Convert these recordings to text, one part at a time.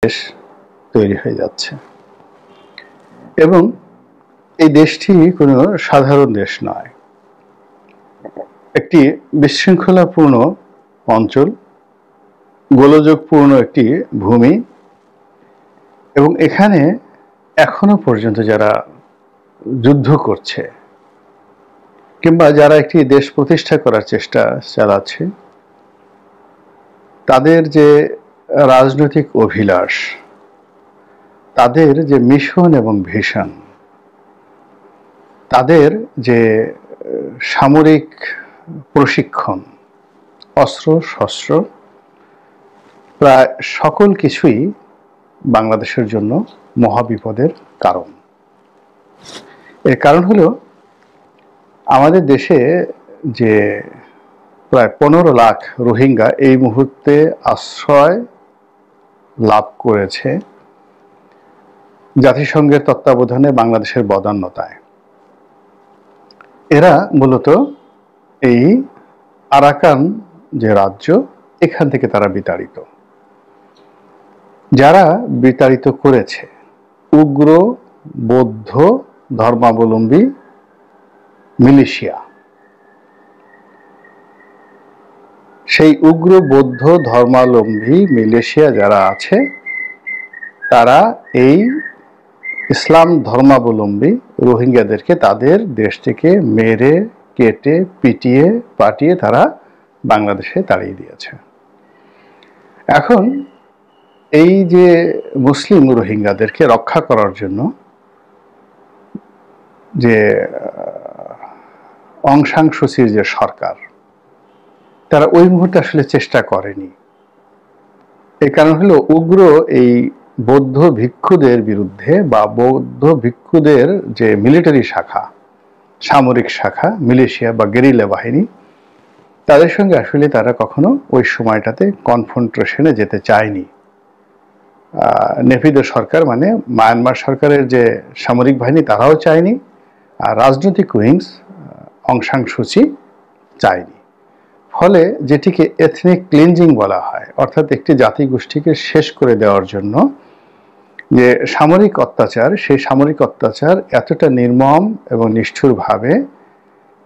দেশ তৈরি হয়ে যাচ্ছে এবং এই দেশটি কোনো সাধারণ দেশ নয়। একটি বিশৃঙ্খলাপূর্ণ অঞ্চল, গোলযোগপূর্ণ একটি ভূমি এবং এখানে এখনো পর্যন্ত যারা যুদ্ধ করছে কিংবা যারা একটি দেশ প্রতিষ্ঠা করার চেষ্টা চালাচ্ছে, তাদের যে রাজনৈতিক অভিলাষ, তাদের যে মিশন এবং ভিশন, তাদের যে সামরিক প্রশিক্ষণ, অস্ত্র শস্ত্র, প্রায় সকল কিছুই বাংলাদেশের জন্য মহাবিপদের কারণ। এর কারণ হলো আমাদের দেশে যে প্রায় 15 লাখ রোহিঙ্গা এই মুহূর্তে আশ্রয় লাভ করেছে জাতিসংঘের তত্ত্বাবধানে বাংলাদেশের বদান্যতায়। এরা মূলত এই আরাকান যে রাজ্য, এখান থেকে তারা বিতাড়িত। যারা বিতাড়িত করেছে উগ্র বৌদ্ধ ধর্মাবলম্বী মিলিশিয়া। সেই উগ্র বৌদ্ধ ধর্মাবলম্বী মিলিশিয়া যারা আছে, তারা এই ইসলাম ধর্মাবলম্বী রোহিঙ্গাদেরকে তাদের দেশ থেকে মেরে কেটে পিটিয়ে পাঠিয়ে তারা বাংলাদেশে তাড়িয়ে দিয়েছে। এখন এই যে মুসলিম রোহিঙ্গাদেরকে রক্ষা করার জন্য যে অং সান সু চির যে সরকার, তারা ওই মুহূর্তে আসলে চেষ্টা করেনি। এই কারণ হলো উগ্র এই বৌদ্ধ ভিক্ষুদের বিরুদ্ধে বা বৌদ্ধ ভিক্ষুদের যে মিলিটারি শাখা, সামরিক শাখা, মিলিশিয়া বা গেরিলা বাহিনী, তাদের সঙ্গে আসলে তারা কখনো ওই সময়টাতে কনফ্রন্টেশনে যেতে চায়নি। নেপিদো সরকার মানে মায়ানমার সরকারের যে সামরিক বাহিনী, তারাও চায়নি, আর রাজনৈতিক উইংস অং সান সু চি চায়নি। ফলে যেটিকে এথনিক ক্লিনজিং বলা হয়, অর্থাৎ একটি জাতিগোষ্ঠীকে শেষ করে দেওয়ার জন্য যে সামরিক অত্যাচার, সেই সামরিক অত্যাচার এতটা নির্মম এবং নিষ্ঠুরভাবে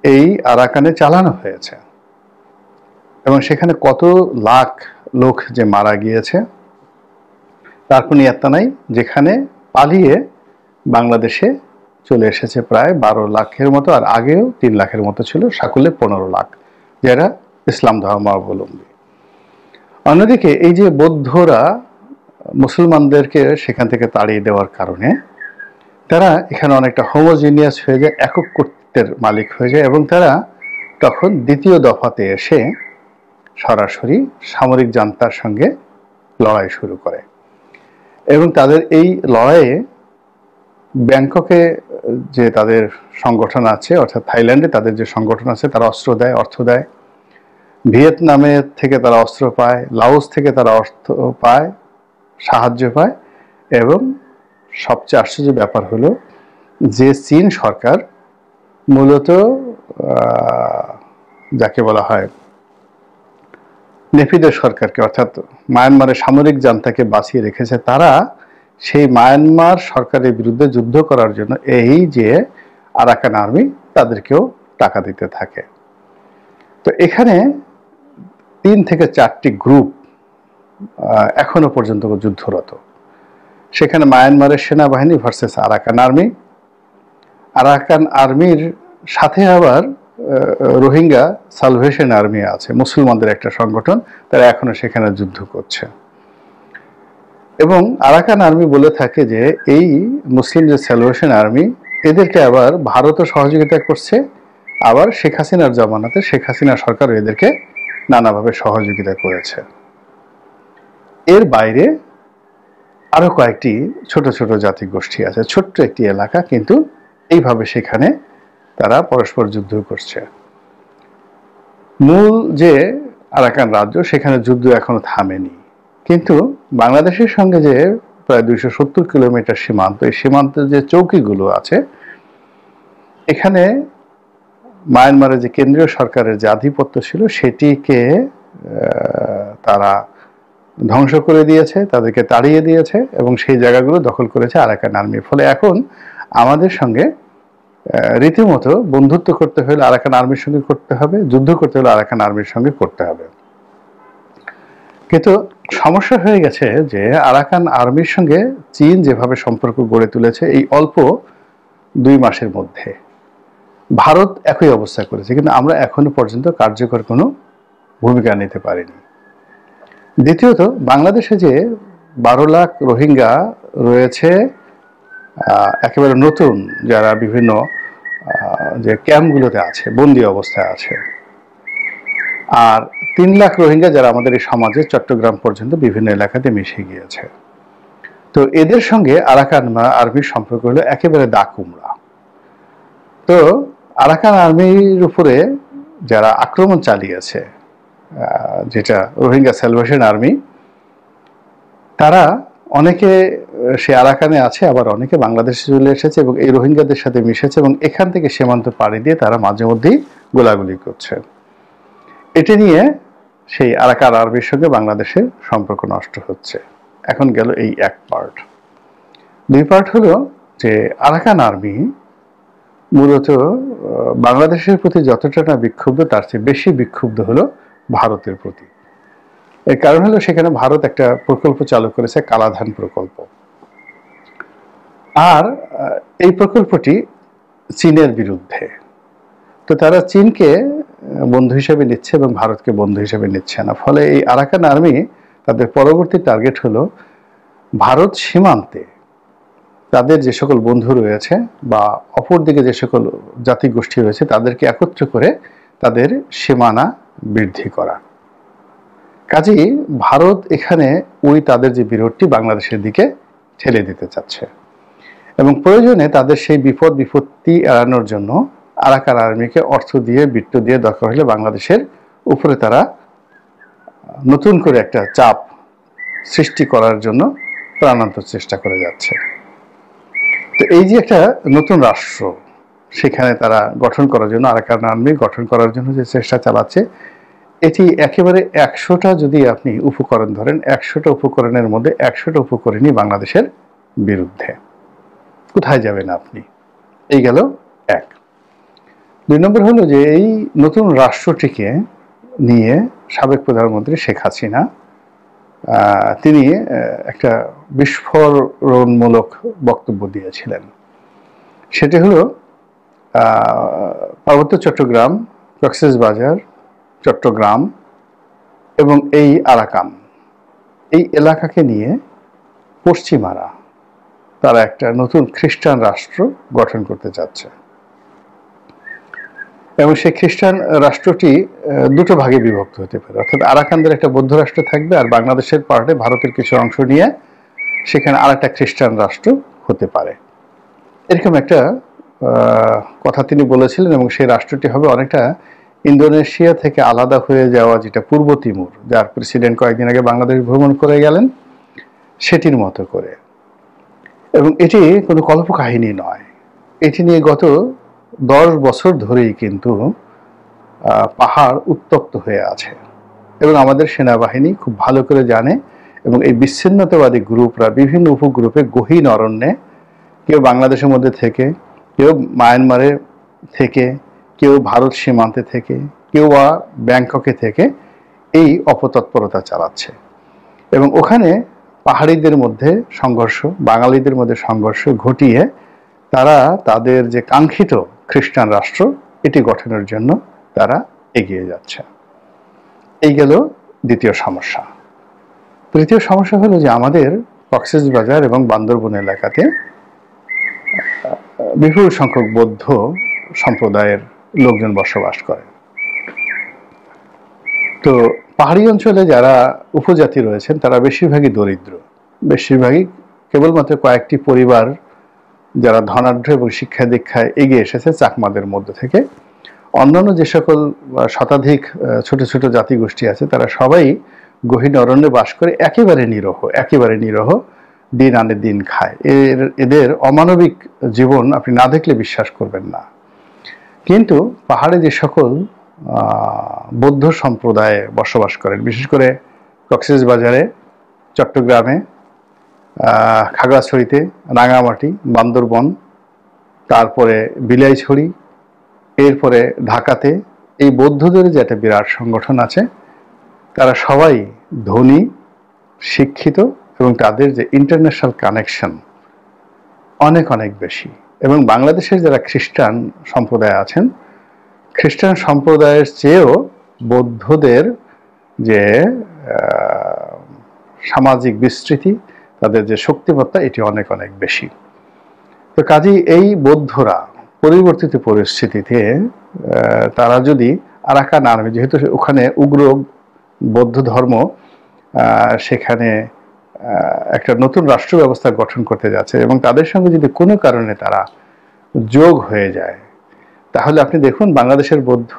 এই আরাকানে চালানো হয়েছে এবং সেখানে কত লাখ লোক যে মারা গিয়েছে তার কোনো ইয়ত্তা নাই। যেখানে পালিয়ে বাংলাদেশে চলে এসেছে প্রায় 12 লাখের মতো, আর আগেও 3 লাখের মতো ছিল, সকলে 15 লাখ যারা ইসলাম ধর্মাবলম্বী। অন্যদিকে এই যে বৌদ্ধরা মুসলমানদেরকে সেখান থেকে তাড়িয়ে দেওয়ার কারণে তারা এখানে অনেকটা হোমোজিনিয়াস হয়ে যায়, একক কর্তৃত্বের মালিক হয়ে যায় এবং তারা তখন দ্বিতীয় দফাতে এসে সরাসরি সামরিক জান্তার সঙ্গে লড়াই শুরু করে এবং তাদের এই লড়াইয়ে ব্যাংককে যে তাদের সংগঠন আছে, অর্থাৎ থাইল্যান্ডে তাদের যে সংগঠন আছে, তারা অস্ত্র দেয়, অর্থ দেয়। ভিয়েতনামের থেকে তারা অস্ত্র পায়, লাওস থেকে তারা অর্থ পায়, সাহায্য পায় এবং সবচেয়ে আশ্চর্য ব্যাপার হলো যে চীন সরকার মূলত যাকে বলা হয় নেপিদো সরকারকে, অর্থাৎ মায়ানমারের সামরিক জান্তাকে বাঁচিয়ে রেখেছে, তারা সেই মায়ানমার সরকারের বিরুদ্ধে যুদ্ধ করার জন্য এই যে আরাকান আর্মি, তাদেরকেও টাকা দিতে থাকে। তো এখানে 3 থেকে 4টি গ্রুপ এখনো পর্যন্ত যুদ্ধরত। সেখানে মায়ানমারের সেনাবাহিনী ভার্সেস আরাকান আর্মি, আরাকান আর্মির সাথে আবার রোহিঙ্গা সালভেশন আর্মি আছে, মুসলমানদের একটা সংগঠন, তারা এখনো সেখানে যুদ্ধ করছে। এবং আরাকান আর্মি বলে থাকে যে এই মুসলিম যে সালভেশন আর্মি, এদেরকে আবার ভারতও সহযোগিতা করছে, আবার শেখ হাসিনার জমানাতে শেখ হাসিনা সরকার এদেরকে নানাভাবে সহযোগিতা করেছে। এর বাইরে আরো কয়েকটি ছোট ছোট জাতিগোষ্ঠী আছে, ছোট্ট একটি এলাকা, কিন্তু এইভাবে সেখানে তারা পরস্পর যুদ্ধ করছে। মূল যে আরাকান রাজ্য, সেখানে যুদ্ধ এখনো থামেনি, কিন্তু বাংলাদেশের সঙ্গে যে প্রায় 270 কিলোমিটার সীমান্ত, এই সীমান্তে যে চৌকিগুলো আছে, এখানে মায়ানমারের যে কেন্দ্রীয় সরকারের যে আধিপত্য ছিল, সেটিকে তারা ধ্বংস করে দিয়েছে, তাদেরকে তাড়িয়ে দিয়েছে এবং সেই জায়গাগুলো দখল করেছে আরাকান আর্মি। ফলে এখন আমাদের সঙ্গে রীতিমতো বন্ধুত্ব করতে হলে আরাকান আর্মির সঙ্গে করতে হবে, যুদ্ধ করতে হলে আরাকান আর্মির সঙ্গে করতে হবে। কিন্তু সমস্যা হয়ে গেছে যে আরাকান আর্মির সঙ্গে চীন যেভাবে সম্পর্ক গড়ে তুলেছে এই অল্প 2 মাসের মধ্যে, ভারত একই অবস্থা করেছে, কিন্তু আমরা এখনো পর্যন্ত কার্যকর কোনো ভূমিকা নিতে পারিনি। দ্বিতীয়ত, বাংলাদেশে যে 12 লাখ রোহিঙ্গা রয়েছে, একেবারে নতুন, যারা বিভিন্ন যে ক্যাম্পগুলোতে আছে, বন্দী অবস্থায় আছে, আর 3 লাখ রোহিঙ্গা যারা আমাদের এই সমাজে চট্টগ্রাম পর্যন্ত বিভিন্ন এলাকাতে মিশে গিয়েছে। তো এদের সঙ্গে আরাকান আর্মির সম্পর্ক হলো একেবারে দা কুমড়া। তো আরাকান আর্মির উপরে যারা আক্রমণ চালিয়েছে, যেটা রোহিঙ্গা স্যালভেশন আর্মি, তারা অনেকে সে আরাকানে আছে, আবার অনেকে বাংলাদেশে চলে এসেছে এবং এই রোহিঙ্গাদের সাথে মিশেছে এবং এখান থেকে সীমান্ত পাড়ি দিয়ে তারা মাঝে মধ্যেই গোলাগুলি করছে। এটি নিয়ে সেই আরাকান আর্মির সঙ্গে বাংলাদেশের সম্পর্ক নষ্ট হচ্ছে। এখন গেল এই এক পার্ট। 2 পার্ট হলো যে আরাকান আর্মি মূলত বাংলাদেশের প্রতি যতটা না বিক্ষুব্ধ, তার চেয়ে বেশি বিক্ষুব্ধ হলো ভারতের প্রতি। এর কারণ হলো সেখানে ভারত একটা প্রকল্প চালু করেছে, কালাধান প্রকল্প। আর এই প্রকল্পটি চীনের বিরুদ্ধে। তো তারা চীনকে বন্ধু হিসেবে নিচ্ছে এবং ভারতকে বন্ধু হিসেবে নিচ্ছে না। ফলে এই আরাকান আর্মি তাদের পরবর্তী টার্গেট হলো ভারত সীমান্তে তাদের যে সকল বন্ধু রয়েছে বা অপরদিকে যে সকল জাতিগোষ্ঠী রয়েছে তাদেরকে একত্র করে তাদের সীমানা বৃদ্ধি করা। কাজেই ভারত এখানে ওই তাদের যে বিরোধটি বাংলাদেশের দিকে ঠেলে দিতে চাচ্ছে এবং প্রয়োজনে তাদের সেই বিপত্তি এড়ানোর জন্য আরাকান আর্মিকে অর্থ দিয়ে, বিত্ত দিয়ে, দরকার হলে বাংলাদেশের উপরে তারা নতুন করে একটা চাপ সৃষ্টি করার জন্য প্রাণান্তর চেষ্টা করে যাচ্ছে। তো এই যে একটা নতুন রাষ্ট্র সেখানে তারা গঠন করার জন্য, আরাকান আর্মি গঠন করার জন্য যে চেষ্টা চালাচ্ছে, এটি একেবারে 100টা যদি আপনি উপকরণ ধরেন, 100টা উপকরণের মধ্যে 100টা উপকরণই বাংলাদেশের বিরুদ্ধে। কোথায় যাবেন আপনি? এই গেল এক। 2 নম্বর হলো যে এই নতুন রাষ্ট্রটিকে নিয়ে সাবেক প্রধানমন্ত্রী শেখ হাসিনা তিনি একটা বিস্ফোরণমূলক বক্তব্য দিয়েছিলেন। সেটি হলো পার্বত্য চট্টগ্রাম, কক্সবাজার, চট্টগ্রাম এবং এই আরাকান, এই এলাকাকে নিয়ে পশ্চিমারা তারা একটা নতুন খ্রিস্টান রাষ্ট্র গঠন করতে যাচ্ছে এবং সেই খ্রিস্টান রাষ্ট্রটি 2টো ভাগে বিভক্ত হতে পারে। অর্থাৎ আরাকানদের একটা বৌদ্ধ রাষ্ট্র থাকবে আর বাংলাদেশের পার্টে ভারতের কিছু অংশ নিয়ে সেখানে আরেকটা খ্রিস্টান রাষ্ট্র হতে পারে, এরকম একটা কথা তিনি বলেছিলেন। এবং সেই রাষ্ট্রটি হবে অনেকটা ইন্দোনেশিয়া থেকে আলাদা হয়ে যাওয়া যেটা পূর্ব তিমুর, যার প্রেসিডেন্ট কয়েকদিন আগে বাংলাদেশ ভ্রমণ করে গেলেন, সেটির মতো করে। এবং এটি কোনো কল্পকাহিনী নয়, এটি নিয়ে গত 10 বছর ধরেই কিন্তু পাহাড় উত্তপ্ত হয়ে আছে এবং আমাদের সেনাবাহিনী খুব ভালো করে জানে। এবং এই বিচ্ছিন্নতাবাদী গ্রুপরা বিভিন্ন উপগ্রুপে গহীন অরণ্যে, কেউ বাংলাদেশের মধ্যে থেকে, কেউ মায়ানমারে থেকে, কেউ ভারত সীমান্তে থেকে, কেউ বা ব্যাংককে থেকে এই অপতৎপরতা চালাচ্ছে এবং ওখানে পাহাড়িদের মধ্যে সংঘর্ষ, বাঙালিদের মধ্যে সংঘর্ষ ঘটিয়ে তারা তাদের যে কাঙ্ক্ষিত খ্রিস্টান রাষ্ট্র এটি গঠনের জন্য তারা এগিয়ে যাচ্ছে। এই গেল দ্বিতীয় সমস্যা। তৃতীয় সমস্যা হলো যে আমাদের কক্সবাজার এবং বান্দরবন এলাকাতে বিপুল সংখ্যক বৌদ্ধ সম্প্রদায়ের লোকজন বসবাস করে। তো পাহাড়ি অঞ্চলে যারা উপজাতি রয়েছেন তারা বেশিরভাগই দরিদ্র, বেশিরভাগই কেবলমাত্র কয়েকটি পরিবার যারা ধনাঢ্য এবং শিক্ষা দীক্ষায় এগিয়ে এসেছে চাকমাদের মধ্যে থেকে। অন্যান্য যে সকল শতাধিক ছোট ছোট জাতিগোষ্ঠী আছে তারা সবাই গহীন অরণ্যে বাস করে, একেবারে নিরহ, দিন আনে দিন খায়। এদের অমানবিক জীবন আপনি না দেখলে বিশ্বাস করবেন না। কিন্তু পাহাড়ে যে সকল বৌদ্ধ সম্প্রদায়ে বসবাস করেন, বিশেষ করে কক্সবাজারে চট্টগ্রামে, খাগড়াছড়িতে, রাঙামাটি, বান্দরবন, তারপরে বিলাইছড়ি, এরপরে ঢাকাতে এই বৌদ্ধদের যে একটা বিরাট সংগঠন আছে, তারা সবাই ধনী, শিক্ষিত এবং তাদের যে ইন্টারন্যাশনাল কানেকশন অনেক অনেক বেশি। এবং বাংলাদেশের যারা খ্রিস্টান সম্প্রদায় আছেন, খ্রিস্টান সম্প্রদায়ের চেয়েও বৌদ্ধদের যে সামাজিক বিস্তৃতি, তাদের যে শক্তিমত্তা, এটি অনেক অনেক বেশি। তো কাজেই এই বৌদ্ধরা পরিবর্তিত পরিস্থিতিতে তারা যদি আরাকান আর্মি, যেহেতু ওখানে উগ্র বৌদ্ধ ধর্ম সেখানে একটা নতুন রাষ্ট্র ব্যবস্থা গঠন করতে যাচ্ছে, এবং তাদের সঙ্গে যদি কোনো কারণে তারা যোগ হয়ে যায়, তাহলে আপনি দেখুন বাংলাদেশের বৌদ্ধ,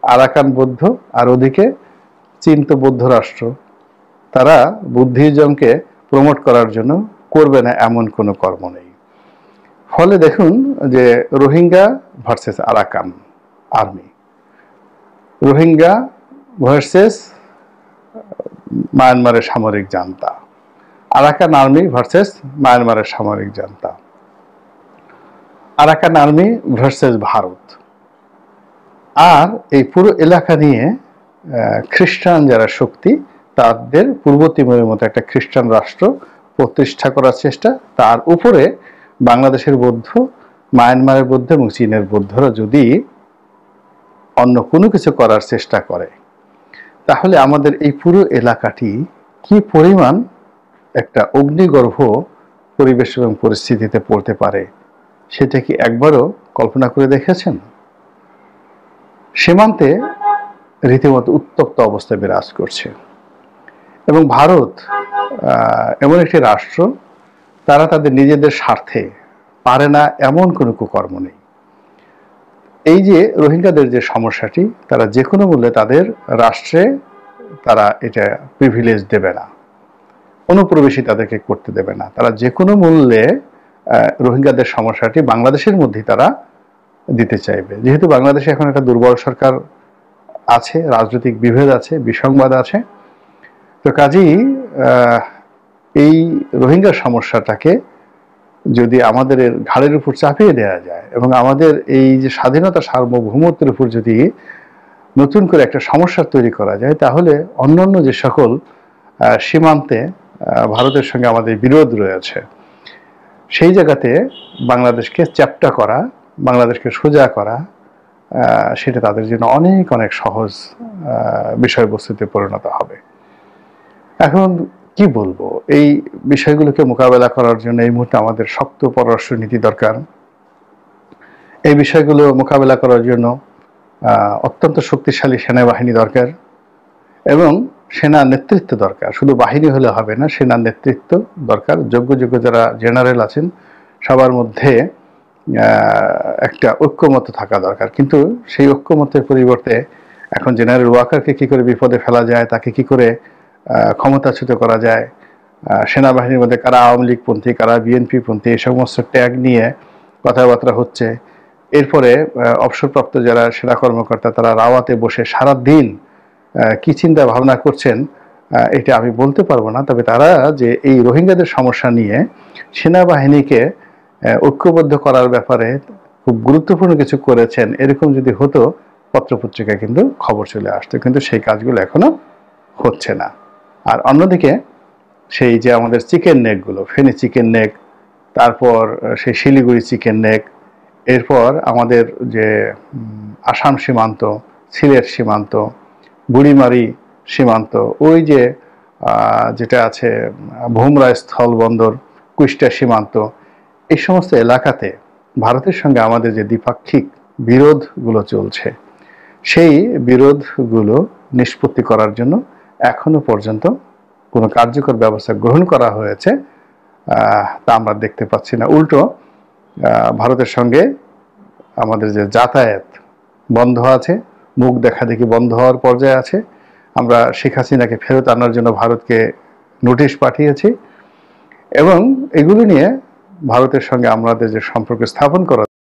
আরাকান বৌদ্ধ, আর ওদিকে চীন তো বৌদ্ধ রাষ্ট্র, তারা বুদ্ধিজমকে প্রমোট করার জন্য করবে না এমন কোনো কর্ম নেই। ফলে দেখুন যে Rohingya versus Arakan Army, Rohingya versus মায়ানমারের সামরিক জান্তা, আরাকান আর্মি ভার্সেস মায়ানমারের সামরিক জান্তা, আরাকান আর্মি ভার্সেস ভারত। আর এই পুরো এলাকা নিয়ে খ্রিস্টান যারা শক্তি, তাদের পূর্ব তিমুরের মতো একটা খ্রিস্টান রাষ্ট্র প্রতিষ্ঠা করার চেষ্টা, তার উপরে বাংলাদেশের বৌদ্ধ, মায়ানমারের বৌদ্ধ এবং চীনের বৌদ্ধরা যদি অন্য কোনো কিছু করার চেষ্টা করে, তাহলে আমাদের এই পুরো এলাকাটি কি পরিমাণ একটা অগ্নিগর্ভ পরিবেশ এবং পরিস্থিতিতে পড়তে পারে, সেটা কি একবারও কল্পনা করে দেখেছেন? সীমান্তে রীতিমতো উত্তপ্ত অবস্থা বিরাজ করছে, এবং ভারত এমন একটি রাষ্ট্র, তারা তাদের নিজেদের স্বার্থে পারে না এমন কোনো কুকর্ম নেই। এই যে রোহিঙ্গাদের যে সমস্যাটি, তারা যে কোনো মূল্যে তাদের রাষ্ট্রে তারা এটা প্রিভিলেজ দেবে না, অনুপ্রবেশই তাদেরকে করতে দেবে না। তারা যে কোনো মূল্যে রোহিঙ্গাদের সমস্যাটি বাংলাদেশের মধ্যেই তারা দিতে চাইবে। যেহেতু বাংলাদেশে এখন একটা দুর্বল সরকার আছে, রাজনৈতিক বিভেদ আছে, বিসংবাদ আছে, তো কাজেই এই রোহিঙ্গা সমস্যাটাকে যদি আমাদের ঘাড়ের উপর চাপিয়ে দেওয়া যায় এবং আমাদের এই যে স্বাধীনতা সার্বভৌমত্বের উপর যদি নতুন করে একটা সমস্যা তৈরি করা যায়, তাহলে অন্যান্য যে সকল সীমান্তে ভারতের সঙ্গে আমাদের বিরোধ রয়েছে, সেই জায়গাতে বাংলাদেশকে চ্যাপ্টা করা, বাংলাদেশকে সোজা করা, সেটা তাদের জন্য অনেক অনেক সহজ বিষয়বস্তুতে পরিণত হবে। এখন কি বলবো, এই বিষয়গুলোকে মোকাবেলা করার জন্য এই মুহূর্তে আমাদের শক্ত পররাষ্ট্র নীতি দরকার। এই বিষয়গুলো মোকাবেলা করার জন্য অত্যন্ত শক্তিশালী সেনাবাহিনী দরকার, এবং সেনা নেতৃত্ব দরকার। শুধু বাহিনী হলে হবে না, সেনা নেতৃত্ব দরকার। যোগ্য যারা জেনারেল আছেন, সবার মধ্যে একটা ঐক্যমত্য থাকা দরকার। কিন্তু সেই ঐক্যমত্যের পরিবর্তে এখন জেনারেল ওয়াকারকে কি করে বিপদে ফেলা যায়, তাকে কি করে ক্ষমতাচ্যুত করা যায়, সেনাবাহিনীর মধ্যে কারা আওয়ামী লীগপন্থী, কারা বিএনপি পন্থী, এই সমস্ত ট্যাগ নিয়ে কথাবার্তা হচ্ছে। এরপরে অবসরপ্রাপ্ত যারা সেনা কর্মকর্তা, তারা রাওয়াতে বসে সারা দিন কি চিন্তা ভাবনা করছেন এটা আমি বলতে পারবো না। তবে তারা যে এই রোহিঙ্গাদের সমস্যা নিয়ে সেনাবাহিনীকে ঐক্যবদ্ধ করার ব্যাপারে খুব গুরুত্বপূর্ণ কিছু করেছেন, এরকম যদি হতো পত্রপত্রিকায় কিন্তু খবর চলে আসতো, কিন্তু সেই কাজগুলো এখনো হচ্ছে না। আর অন্যদিকে সেই যে আমাদের চিকেন নেকগুলো, ফেনী চিকেন নেক, তারপর সেই শিলিগুড়ি চিকেন নেক, এরপর আমাদের যে আসাম সীমান্ত, সিলেট সীমান্ত, বুড়িমারি সীমান্ত, ওই যে যেটা আছে ভোমরা স্থল বন্দর, কুষ্টিয়া সীমান্ত, এই সমস্ত এলাকাতে ভারতের সঙ্গে আমাদের যে দ্বিপাক্ষিক বিরোধগুলো চলছে, সেই বিরোধগুলো নিষ্পত্তি করার জন্য এখনো পর্যন্ত কোনো কার্যকর ব্যবস্থা গ্রহণ করা হয়েছে তা আমরা দেখতে পাচ্ছি না। উল্টো ভারতের সঙ্গে আমাদের যে যাতায়াত বন্ধ আছে, মুখ দেখাদেখি বন্ধ হওয়ার পর্যায়ে আছে। আমরা শেখ হাসিনাকে ফেরত আনার জন্য ভারতকে নোটিশ পাঠিয়েছি, এবং এগুলো নিয়ে ভারতের সঙ্গে আমাদের যে সম্পর্ক স্থাপন করা